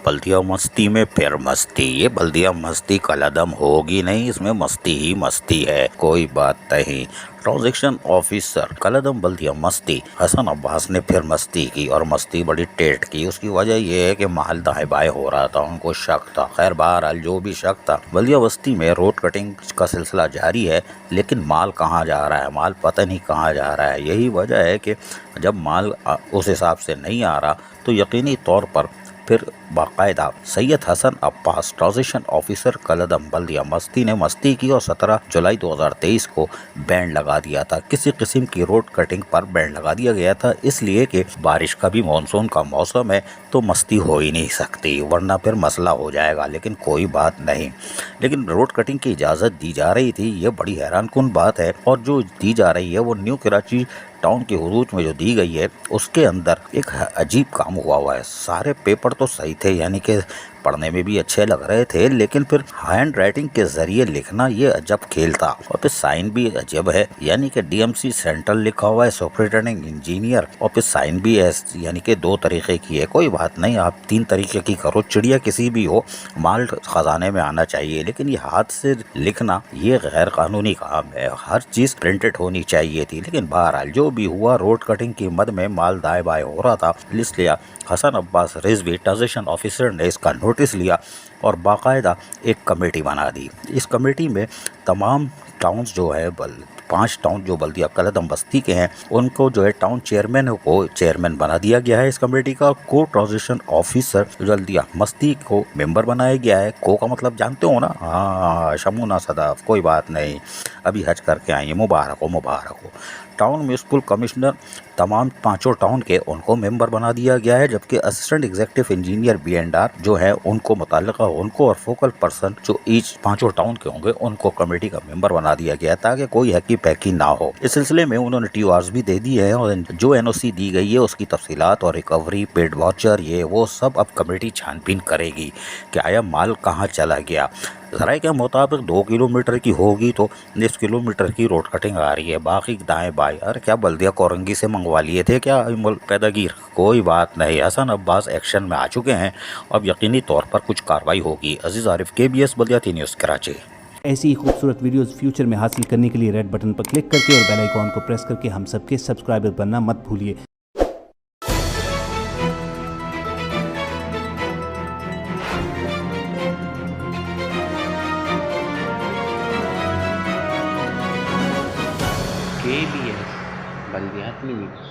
बल्दिया मस्ती में फिर मस्ती। ये बल्दिया मस्ती कलदम होगी नहीं, इसमें मस्ती ही मस्ती है, कोई बात नहीं। ट्रांजैक्शन ऑफिसर कलदम बल्दिया मस्ती। हसन अब्बास ने फिर मस्ती की और मस्ती बड़ी टेट की। उसकी वजह यह है कि माल दाएं बाएं हो रहा था, उनको शक था। खैर बहरहाल जो भी शक था, बल्दिया बस्ती में रोड कटिंग का सिलसिला जारी है, लेकिन माल कहाँ जा रहा है, माल पता नहीं कहाँ जा रहा है। यही वजह है कि जब माल उस हिसाब से नहीं आ रहा तो यकीनी तौर पर फिर बाकायदा सैयद हसन अब्बास ट्रांजिशन ऑफिसर कलदम बल्दिया मस्ती ने मस्ती की और 17 जुलाई 2023 को बैन लगा दिया था। किसी किस्म की रोड कटिंग पर बैन लगा दिया गया था, इसलिए कि बारिश का भी मानसून का मौसम है तो मस्ती हो ही नहीं सकती, वरना फिर मसला हो जाएगा। लेकिन कोई बात नहीं, लेकिन रोड कटिंग की इजाज़त दी जा रही थी, ये बड़ी हैरानकुन बात है। और जो दी जा रही है वो न्यू कराची टाउन के हुदूद में जो दी गई है, उसके अंदर एक अजीब काम हुआ है। सारे पेपर तो सही थे, यानी कि पढ़ने में भी अच्छे लग रहे थे, लेकिन फिर हैंड राइटिंग के जरिए लिखना ये अजब खेल था। और फिर साइन भी अजब है, यानी कि डीएमसी सेंट्रल लिखा हुआ है, सुपरिटेंडिंग इंजीनियर, और फिर साइन भी है, यानी कि 2 तरीके की है। कोई बात नहीं, आप 3 तरीके की करो, चिड़िया किसी भी हो, माल खजाने में आना चाहिए। लेकिन ये हाथ से लिखना ये गैर कानूनी काम है, हर चीज प्रिंटेड होनी चाहिए थी। लेकिन बहरहाल जो भी हुआ, रोड कटिंग की मद में माल दाएं बाएं हो रहा था, इसलिए हसन अब्बास रिजवी ट्रांजिशन ऑफिसर ने इसका नोटिस लिया और बाकायदा एक कमेटी बना दी। इस कमेटी में तमाम टाउन्स जो है 5 टाउन जो बल्दिया कलदम बस्ती के हैं, उनको जो है टाउन चेयरमैन को चेयरमैन बना दिया गया है। इस कमेटी का को ट्रांजिशन ऑफिसर बल्दिया मस्ती को मेंबर बनाया गया है। को का मतलब जानते हो ना? हाँ, शमूना सदाफ। कोई बात नहीं, अभी हज करके आएंगे, मुबारक हो मुबारक हो। टाउन म्यूनिसिपल कमिश्नर तमाम 5 टाउन के उनको मेंबर बना दिया गया है, जबकि असिस्टेंट एग्जीक्यूटिव इंजीनियर बीएनआर जो है उनको मुताल्लिका उनको और फोकल पर्सन जो ईच 5 टाउन के होंगे उनको कमेटी का मेंबर बना दिया गया, ताकि कोई हकी पैकी ना हो। इस सिलसिले में उन्होंने टीओआर्स भी दे दी है और जो एनओसी दी गई है उसकी तफसीलात और रिकवरी, पेड वाउचर, ये वो सब अब कमेटी छानबीन करेगी कि आया माल कहाँ चला गया। जराए के मुताबिक 2 किलोमीटर की होगी तो 20 किलोमीटर की रोड कटिंग आ रही है, बाकी दाएं बाएं। अरे क्या बल्दिया कोरंगी से मंगवा लिए थे क्या पैदागीर? कोई बात नहीं, हसन अब्बास एक्शन में आ चुके हैं, अब यकीनी तौर पर कुछ कार्रवाई होगी। अजीज आरिफ, KBS बल्दिया 3 न्यूज़ कराची। ऐसी ही खूबसूरत वीडियोस फ्यूचर में हासिल करने के लिए रेड बटन पर क्लिक करके और बेल आइकॉन को प्रेस करके हम सबके सब्सक्राइबर बनना मत भूलिए। KBS बल्दियात न्यूज़।